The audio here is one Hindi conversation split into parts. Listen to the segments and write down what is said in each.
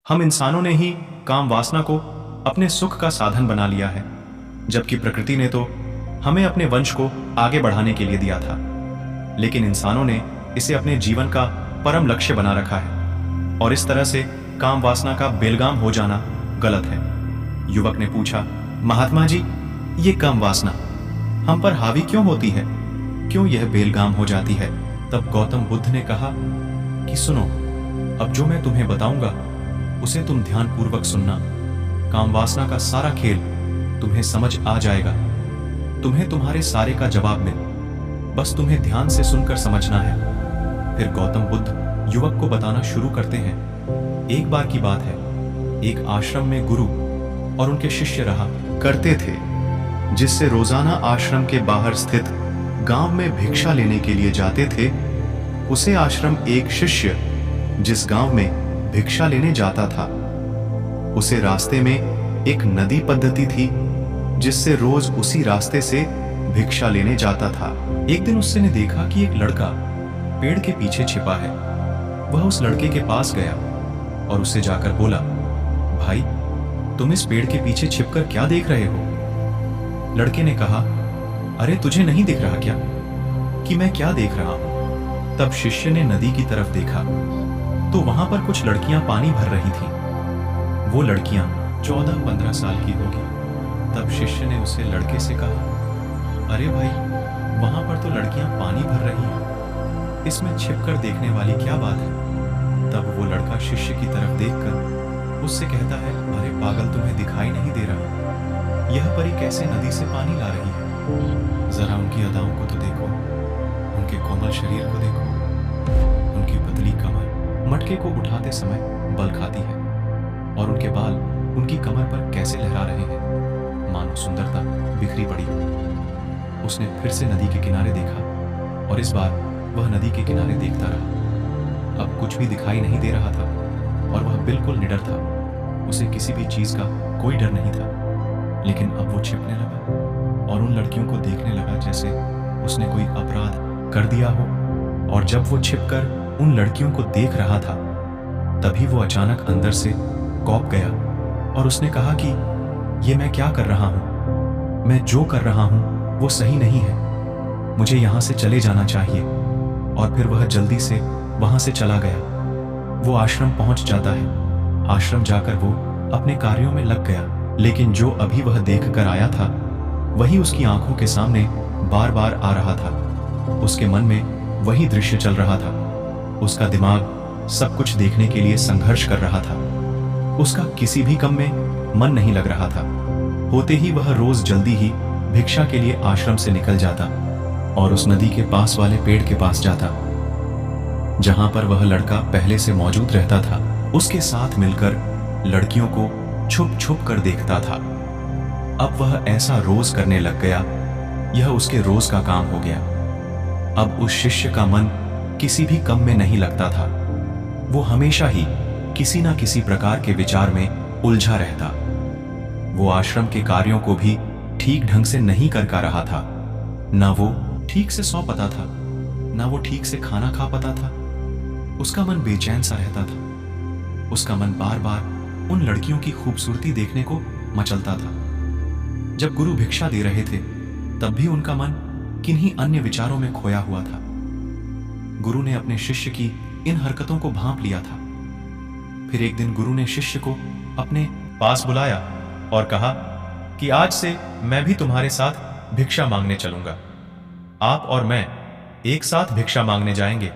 हम इंसानों ने ही काम वासना को अपने सुख का साधन बना लिया है, जबकि प्रकृति ने तो हमें अपने वंश को आगे बढ़ाने के लिए दिया था। लेकिन इंसानों ने इसे अपने जीवन का परम लक्ष्य बना रखा है और इस तरह से काम वासना का बेलगाम हो जाना गलत है। युवक ने पूछा, महात्मा जी, ये काम वासना हम पर हावी क्यों होती है? क्यों यह बेलगाम हो जाती है? तब गौतम बुद्ध ने कहा कि सुनो, अब जो मैं तुम्हें बताऊंगा उसे तुम ध्यानपूर्वक सुनना। काम वासना का सारा खेल तुम्हें समझ आ जाएगा। तुम्हें तुम्हारे सारे का जवाब मिल, बस तुम्हें ध्यान से सुनकर समझना है। फिर गौतम बुद्ध युवक को बताना शुरू करते हैं। एक बार की बात है, एक आश्रम में गुरु और उनके शिष्य रहा करते थे, जिससे रोजाना आश्रम के बाहर स्थित गांव में भिक्षा लेने के लिए जाते थे। उसे आश्रम एक शिष्य जिस गांव में भिक्षा लेने जाता था, उसे रास्ते में एक नदी पद्धति थी जिससे रोज उसी रास्ते से भिक्षा लेने जाता था। एक दिन उसने देखा कि एक लड़का पेड़ के पीछे छिपा है। वह उस लड़के के पास गया और उससे जाकर बोला, भाई, तुम इस पेड़ के पीछे छिपकर क्या देख रहे हो? लड़के ने कहा, अरे तुझे नहीं दिख रहा क्या कि मैं क्या देख रहा हूं? तब शिष्य ने नदी की तरफ देखा तो वहां पर कुछ लड़कियां पानी भर रही थीं। वो लड़कियां 14-15 साल की होगी। तब शिष्य ने उसे लड़के से कहा, अरे भाई, वहां पर तो लड़कियां पानी भर रही हैं, इसमें छिपकर देखने वाली क्या बात है? तब वो लड़का शिष्य की तरफ देखकर उससे कहता है, अरे पागल, तुम्हें दिखाई नहीं दे रहा? यह परी कैसे नदी से पानी ला रही है? जरा उनकी अदाओं को तो देखो, उनके कोमल शरीर को देखो, उनकी पतली कमर मटके को उठाते समय बल खाती है और उनके बाल उनकी कमर पर कैसे लहरा रहे हैं, मानो सुंदरता बिखरी पड़ी। उसने फिर से नदी के किनारे देखा और इस बार वह नदी के किनारे देखता रहा। अब कुछ भी दिखाई नहीं दे रहा था और वह बिल्कुल निडर था। उसे किसी भी चीज का कोई डर नहीं था। लेकिन अब वो छिपने लगा और उन लड़कियों को देखने लगा जैसे उसने कोई अपराध कर दिया हो। और जब वो छिपकर उन लड़कियों को देख रहा था, तभी वो अचानक अंदर से कौंप गया और उसने कहा कि ये मैं क्या कर रहा हूं? मैं जो कर रहा हूं वो सही नहीं है, मुझे यहां से चले जाना चाहिए। और फिर वह जल्दी से वहां से चला गया। वो आश्रम पहुंच जाता है। आश्रम जाकर वो अपने कार्यों में लग गया। लेकिन जो अभी वह देख कर आया था वही उसकी आंखों के सामने बार बार आ रहा था। उसके मन में वही दृश्य चल रहा था। उसका दिमाग सब कुछ देखने के लिए संघर्ष कर रहा था। उसका किसी भी काम में मन नहीं लग रहा था। होते ही वह रोज जल्दी ही भिक्षा के लिए आश्रम से निकल जाता और उस नदी के पास वाले पेड़ के पास जाता, जहां पर वह लड़का पहले से मौजूद रहता था। उसके साथ मिलकर लड़कियों को छुप छुप कर देखता था। अब वह ऐसा रोज करने लग गया, यह उसके रोज का काम हो गया। अब उस शिष्य का मन किसी भी काम में नहीं लगता था। वो हमेशा ही किसी ना किसी प्रकार के विचार में उलझा रहता। वो आश्रम के कार्यों को भी ठीक ढंग से नहीं कर पा रहा था। ना वो ठीक से सो पाता था, ना वो ठीक से खाना खा पाता था। उसका मन बेचैन सा रहता था। उसका मन बार बार उन लड़कियों की खूबसूरती देखने को मचलता था। जब गुरु भिक्षा दे रहे थे तब भी उनका मन किन्हीं अन्य विचारों में खोया हुआ था। गुरु ने अपने शिष्य की इन हरकतों को भांप लिया था। फिर एक दिन गुरु ने शिष्य को अपने पास बुलाया और कहा कि आज से मैं भी तुम्हारे साथ भिक्षा मांगने चलूंगा। आप और मैं एक साथ भिक्षा मांगने जाएंगे।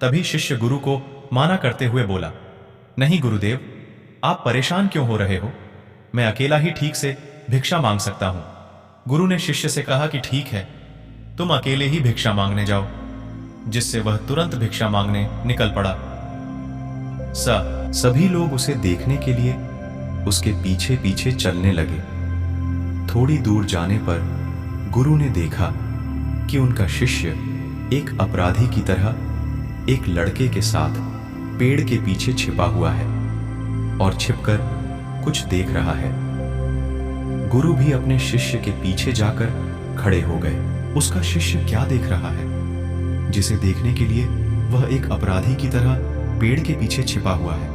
तभी शिष्य गुरु को माना करते हुए बोला, नहीं गुरुदेव, आप परेशान क्यों हो रहे हो? मैं अकेला ही ठीक से भिक्षा मांग सकता हूं। गुरु ने शिष्य से कहा कि ठीक है, तुम अकेले ही भिक्षा मांगने जाओ, जिससे वह तुरंत भिक्षा मांगने निकल पड़ा। सभी लोग उसे देखने के लिए उसके पीछे पीछे चलने लगे। थोड़ी दूर जाने पर गुरु ने देखा कि उनका शिष्य एक अपराधी की तरह एक लड़के के साथ पेड़ के पीछे छिपा हुआ है और छिपकर कुछ देख रहा है। गुरु भी अपने शिष्य के पीछे जाकर खड़े हो गए। उसका शिष्य क्या देख रहा है जिसे देखने के लिए वह एक अपराधी की तरह पेड़ के पीछे छिपा हुआ है?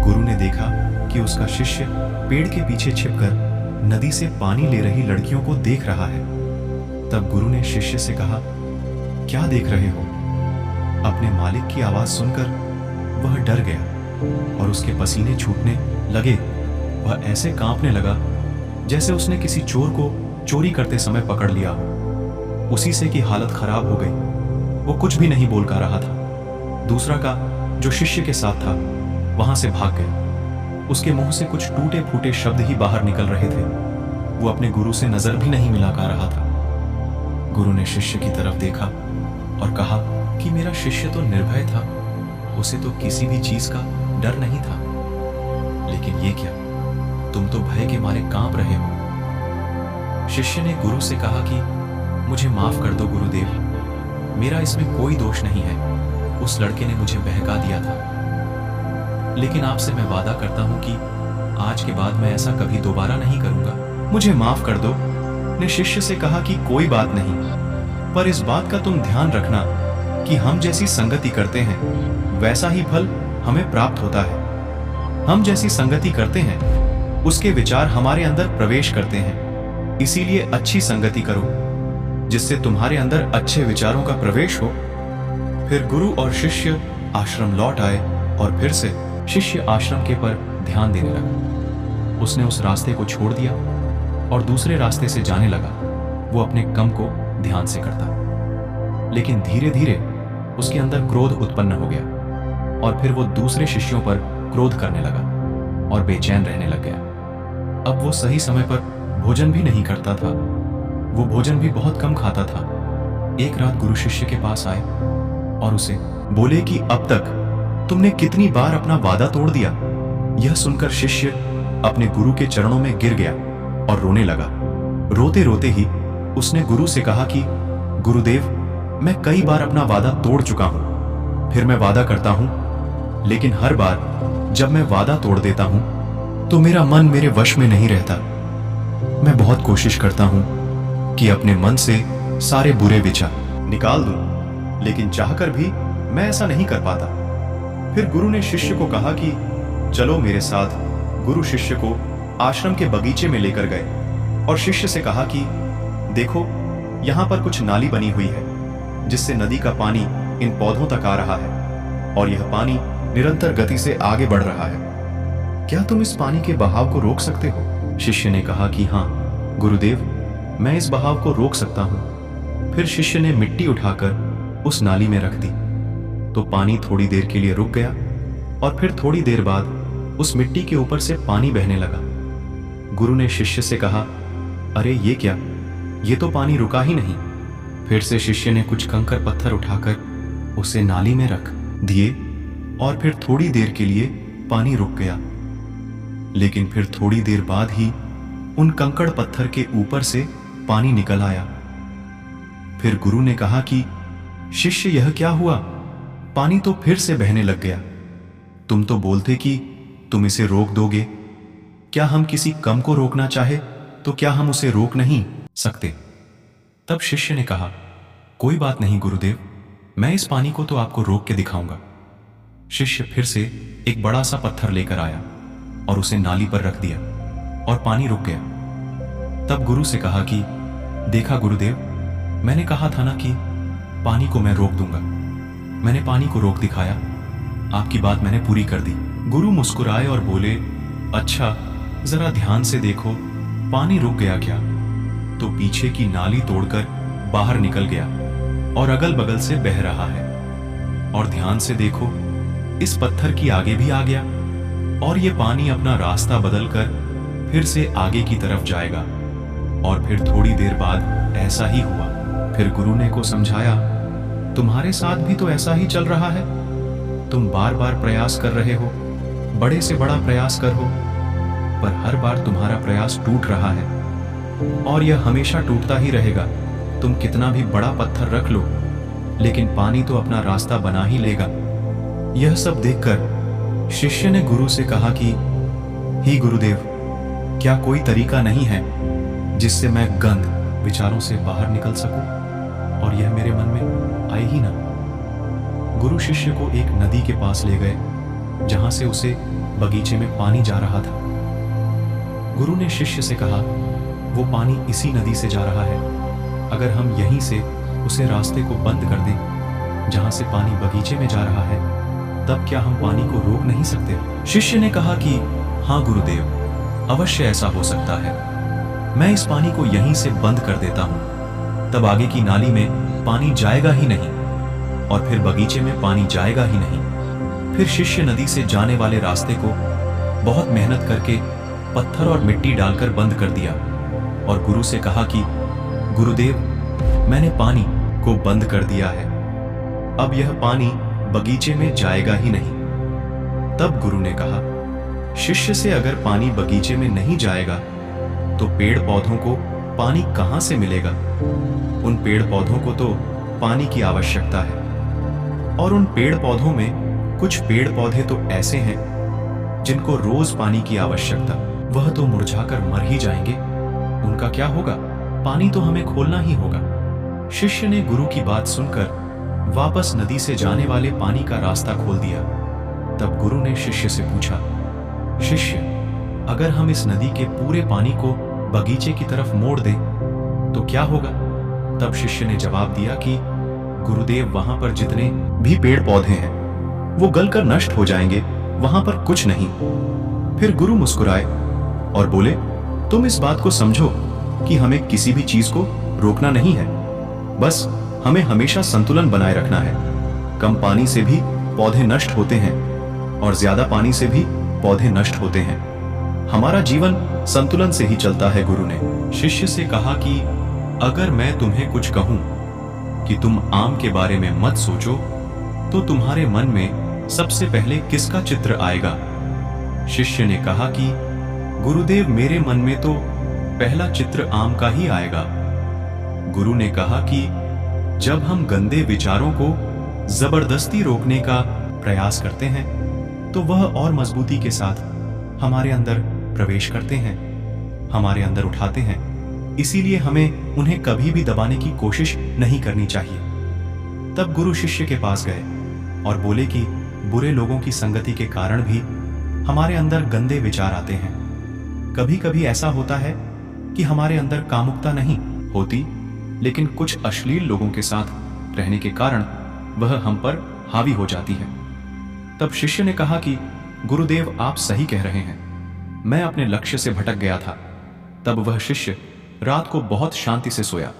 गुरु ने देखा कि उसका शिष्य पेड़ के पीछे छिपकर नदी से पानी ले रही लड़कियों को देख रहा है। तब गुरु ने शिष्य से कहा, क्या देख रहे हो? अपने मालिक की आवाज सुनकर वह डर गया और उसके पसीने छूटने लगे। वह ऐसे कांपने लगा जैसे उसने किसी चोर को चोरी करते समय पकड़ लिया हो। उसी से की हालत खराब हो गई। वो कुछ भी नहीं बोल पा रहा था। दूसरा का जो शिष्य के साथ था वहां से भाग गया। उसके मुंह से कुछ टूटे फूटे शब्द ही बाहर निकल रहे थे। वो अपने गुरु से नजर भी नहीं मिला पा रहा था। गुरु ने शिष्य की तरफ देखा और कहा कि मेरा शिष्य तो निर्भय था, उसे तो किसी भी चीज का डर नहीं था। लेकिन ये क्या, तुम तो भय के मारे कांप रहे हो। शिष्य ने गुरु से कहा कि मुझे माफ कर दो गुरुदेव, मेरा इसमें कोई दोष नहीं है। उस लड़के ने मुझे बहका दिया था। लेकिन आपसे मैं वादा करता हूं कि आज के बाद मैं ऐसा कभी दोबारा नहीं करूंगा। मुझे माफ कर दो। ने शिष्य से कहा कि कोई बात नहीं, पर इस बात का तुम ध्यान रखना कि हम जैसी संगति करते हैं वैसा ही फल हमें प्राप्त होता है। हम जैसी संगति करते हैं उसके विचार हमारे अंदर प्रवेश करते हैं। इसीलिए अच्छी संगति करो जिससे तुम्हारे अंदर अच्छे विचारों का प्रवेश हो। फिर गुरु और शिष्य आश्रम लौट आए और फिर से शिष्य आश्रम के पर ध्यान देने लगा। उसने उस रास्ते को छोड़ दिया और दूसरे रास्ते से जाने लगा। वो अपने कम को ध्यान से करता, लेकिन धीरे धीरे उसके अंदर क्रोध उत्पन्न हो गया और फिर वो दूसरे शिष्यों पर क्रोध करने लगा और बेचैन रहने लग गया। अब वो सही समय पर भोजन भी नहीं करता था। वो भोजन भी बहुत कम खाता था। एक रात गुरु शिष्य के पास आए और उसे बोले कि अब तक तुमने कितनी बार अपना वादा तोड़ दिया। यह सुनकर शिष्य अपने गुरु के चरणों में गिर गया और रोने लगा। रोते रोते ही उसने गुरु से कहा कि गुरुदेव, मैं कई बार अपना वादा तोड़ चुका हूं। फिर मैं वादा करता हूं, लेकिन हर बार जब मैं वादा तोड़ देता हूं तो मेरा मन मेरे वश में नहीं रहता। मैं बहुत कोशिश करता हूं कि अपने मन से सारे बुरे विचार निकाल दूं, लेकिन चाहकर भी मैं ऐसा नहीं कर पाता। फिर गुरु ने शिष्य को कहा कि चलो मेरे साथ। गुरु शिष्य को आश्रम के बगीचे में लेकर गए और शिष्य से कहा कि देखो, यहाँ पर कुछ नाली बनी हुई है जिससे नदी का पानी इन पौधों तक आ रहा है और यह पानी निरंतर गति से आगे बढ़ रहा है। क्या तुम इस पानी के बहाव को रोक सकते हो? शिष्य ने कहा कि हाँ गुरुदेव, मैं इस बहाव को रोक सकता हूँ। फिर शिष्य ने मिट्टी उठाकर उस नाली में रख दी तो पानी थोड़ी देर के लिए रुक गया और फिर थोड़ी देर बाद उस मिट्टी के ऊपर से पानी बहने लगा। गुरु ने शिष्य से कहा, अरे ये क्या, ये तो पानी रुका ही नहीं। फिर से शिष्य ने कुछ कंकर पत्थर उठाकर उसे नाली में रख दिए और फिर थोड़ी देर के लिए पानी रुक गया। लेकिन फिर थोड़ी देर बाद ही उन कंकड़ पत्थर के ऊपर से पानी निकल आया। फिर गुरु ने कहा कि शिष्य, यह क्या हुआ? पानी तो फिर से बहने लग गया। तुम तो बोलते कि तुम इसे रोक दोगे। क्या हम किसी कम को रोकना चाहे तो क्या हम उसे रोक नहीं सकते? तब शिष्य ने कहा, कोई बात नहीं गुरुदेव, मैं इस पानी को तो आपको रोक के दिखाऊंगा। शिष्य फिर से एक बड़ा सा पत्थर लेकर आया और उसे नाली पर रख दिया और पानी रुक गया। तब गुरु से कहा कि देखा गुरुदेव, मैंने कहा था ना कि पानी को मैं रोक दूंगा। मैंने पानी को रोक दिखाया, आपकी बात मैंने पूरी कर दी। गुरु मुस्कुराए और बोले, अच्छा जरा ध्यान से देखो, पानी रुक गया क्या? तो पीछे की नाली तोड़कर बाहर निकल गया और अगल बगल से बह रहा है। और ध्यान से देखो, इस पत्थर की आगे भी आ गया और ये पानी अपना रास्ता बदलकर फिर से आगे की तरफ जाएगा। और फिर थोड़ी देर बाद ऐसा ही हुआ। फिर गुरु ने को समझाया, तुम्हारे साथ भी तो ऐसा ही चल रहा है। तुम बार बार प्रयास कर रहे हो, बड़े से बड़ा प्रयास कर हो, पर हर बार तुम्हारा प्रयास टूट रहा है और यह हमेशा टूटता ही रहेगा। तुम कितना भी बड़ा पत्थर रख लो, लेकिन पानी तो अपना रास्ता बना ही लेगा। यह सब देखकर शिष्य ने गुरु से कहा कि ही गुरुदेव, क्या कोई तरीका नहीं है जिससे मैं गंध विचारों से बाहर निकल सकूं और यह मेरे मन में आए ही ना? गुरु शिष्य को एक नदी के पास ले गए जहां से उसे बगीचे में पानी जा रहा था। गुरु ने शिष्य से कहा, वो पानी इसी नदी से जा रहा है। अगर हम यहीं से उसे रास्ते को बंद कर दें जहां से पानी बगीचे में जा रहा है, तब क्या हम पानी को रोक नहीं सकते? शिष्य ने कहा कि हाँ गुरुदेव, अवश्य ऐसा हो सकता है। मैं इस पानी को यहीं से बंद कर देता हूं, तब आगे की नाली में पानी जाएगा ही नहीं और फिर बगीचे में पानी जाएगा ही नहीं। फिर शिष्य नदी से जाने वाले रास्ते को बहुत मेहनत करके पत्थर और मिट्टी डालकर बंद कर दिया और गुरु से कहा कि गुरुदेव, मैंने पानी को बंद कर दिया है, अब यह पानी बगीचे में जाएगा ही नहीं। तब गुरु ने कहा, शिष्य से अगर पानी बगीचे में नहीं जाएगा तो पेड़ पौधों को पानी कहां से मिलेगा? उन पेड़ पौधों को तो पानी की आवश्यकता है, और उन पेड़ पौधों में कुछ पेड़ पौधे तो ऐसे हैं जिनको रोज पानी की आवश्यकता, वह तो मुरझाकर मर ही जाएंगे। उनका क्या होगा? पानी तो हमें खोलना ही होगा। शिष्य ने गुरु की बात सुनकर वापस नदी से जाने वाले पानी का रास्ता खोल दिया। तब गुरु ने शिष्य से पूछा, शिष्य, अगर हम इस नदी के पूरे पानी को बगीचे की तरफ मोड़ दें तो क्या होगा? तब शिष्य ने जवाब दिया कि गुरुदेव, वहां पर जितने भी पेड़ पौधे हैं वो गलकर नष्ट हो जाएंगे, वहां पर कुछ नहीं। फिर गुरु मुस्कुराए और बोले, तुम इस बात को समझो कि हमें किसी भी चीज को रोकना नहीं है, बस हमें हमेशा संतुलन बनाए रखना है। कम पानी से भी पौधे नष्ट होते हैं और ज्यादा पानी से भी पौधे नष्ट होते हैं। हमारा जीवन संतुलन से ही चलता है। गुरु ने शिष्य से कहा कि अगर मैं तुम्हें कुछ कहूं कि तुम आम के बारे में मत सोचो, तो तुम्हारे मन में सबसे पहले किसका चित्र आएगा? शिष्य ने कहा कि गुरुदेव, मेरे मन में तो पहला चित्र आम का ही आएगा। गुरु ने कहा कि जब हम गंदे विचारों को जबरदस्ती रोकने का प्रयास करते हैं तो वह और मजबूती के साथ हमारे अंदर प्रवेश करते हैं, हमारे अंदर उठाते हैं। इसीलिए हमें उन्हें कभी भी दबाने की कोशिश नहीं करनी चाहिए। तब गुरु शिष्य के पास गए और बोले कि बुरे लोगों की संगति के कारण भी हमारे अंदर गंदे विचार आते हैं। कभी कभी ऐसा होता है कि हमारे अंदर कामुकता नहीं होती, लेकिन कुछ अश्लील लोगों के साथ रहने के कारण वह हम पर हावी हो जाती है। तब शिष्य ने कहा कि गुरुदेव, आप सही कह रहे हैं, मैं अपने लक्ष्य से भटक गया था। तब वह शिष्य रात को बहुत शांति से सोया,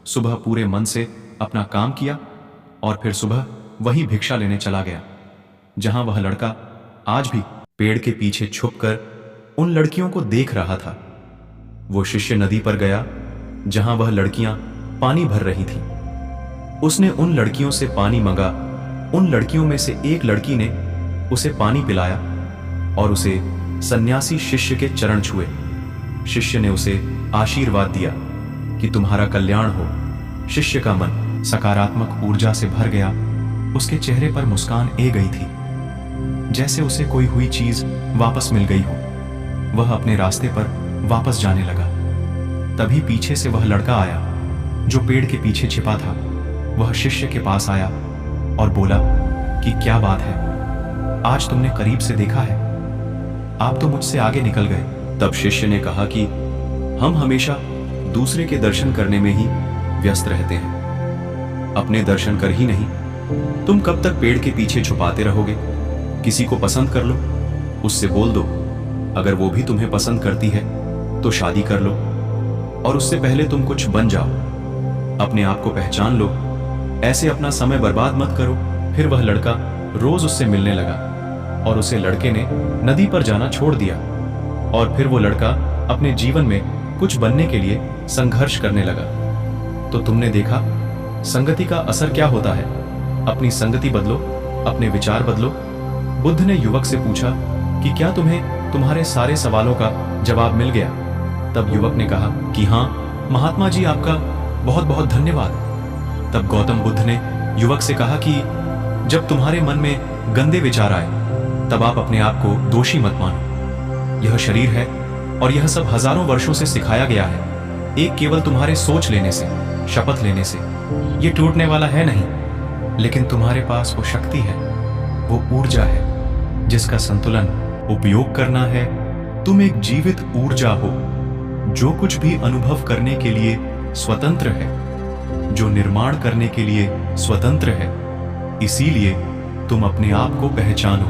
सुबह पूरे मन से अपना काम किया और फिर सुबह वही भिक्षा लेने चला गया जहां वह लड़का आज भी पेड़ के पीछे छुपकर उन लड़कियों को देख रहा था। वो शिष्य नदी पर गया जहां वह लड़कियां पानी भर रही थीं। उसने उन लड़कियों से पानी मंगा। उन लड़कियों में से एक लड़की ने उसे पानी पिलाया और उसे सन्यासी शिष्य के चरण छुए। शिष्य ने उसे आशीर्वाद दिया कि तुम्हारा कल्याण हो। शिष्य का मन सकारात्मक ऊर्जा से भर गया। उसके चेहरे पर मुस्कान ए गई थी, जैसे उसे कोई हुई चीज वापस मिल गई हो। वह अपने रास्ते पर वापस जाने लगा। तभी पीछे से वह लड़का आया जो पेड़ के पीछे छिपा था। वह शिष्य के पास आया और बोला कि क्या बात है, आज तुमने करीब से देखा है, आप तो मुझसे आगे निकल गए। तब शिष्य ने कहा कि हम हमेशा दूसरे के दर्शन करने में ही व्यस्त रहते हैं, अपने दर्शन कर ही नहीं। तुम कब तक पेड़ के पीछे छुपाते रहोगे? किसी को पसंद कर लो, उससे बोल दो। अगर वो भी तुम्हें पसंद करती है तो शादी कर लो, और उससे पहले तुम कुछ बन जाओ। अपने आप को पहचान लो। ऐसे अपना समय बर्बाद मत करो। फिर वह लड़का रोज उससे मिलने लगा और उसे लड़के ने नदी पर जाना छोड़ दिया। और फिर वो लड़का अपने जीवन में कुछ बनने के लिए संघर्ष करने लगा। तो तुमने देखा संगति का असर क्या होता है। अपनी संगति बदलो, अपने विचार बदलो। बुद्ध ने युवक से पूछा कि क्या तुम्हें तुम्हारे सारे सवालों का जवाब मिल गया? तब युवक ने कहा कि हाँ महात्मा जी, आपका बहुत बहुत धन्यवाद। तब गौतम बुद्ध ने युवक से कहा कि जब तुम्हारे मन में गंदे विचार आए तब आप अपने आप को दोषी मत मानो। यह शरीर है और यह सब हजारों वर्षों से सिखाया गया है। एक केवल तुम्हारे सोच लेने से, शपथ लेने से ये टूटने वाला है नहीं, लेकिन तुम्हारे पास वो शक्ति है, वो ऊर्जा है जिसका संतुलन उपयोग करना है, तुम एक जीवित ऊर्जा हो जो कुछ भी अनुभव करने के लिए स्वतंत्र है, जो निर्माण करने के लिए स्वतंत्र है। इसीलिए तुम अपने आप को पहचानो।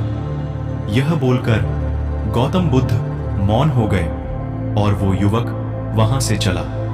यह बोलकर गौतम बुद्ध मौन हो गए और वो युवक वहां से चला।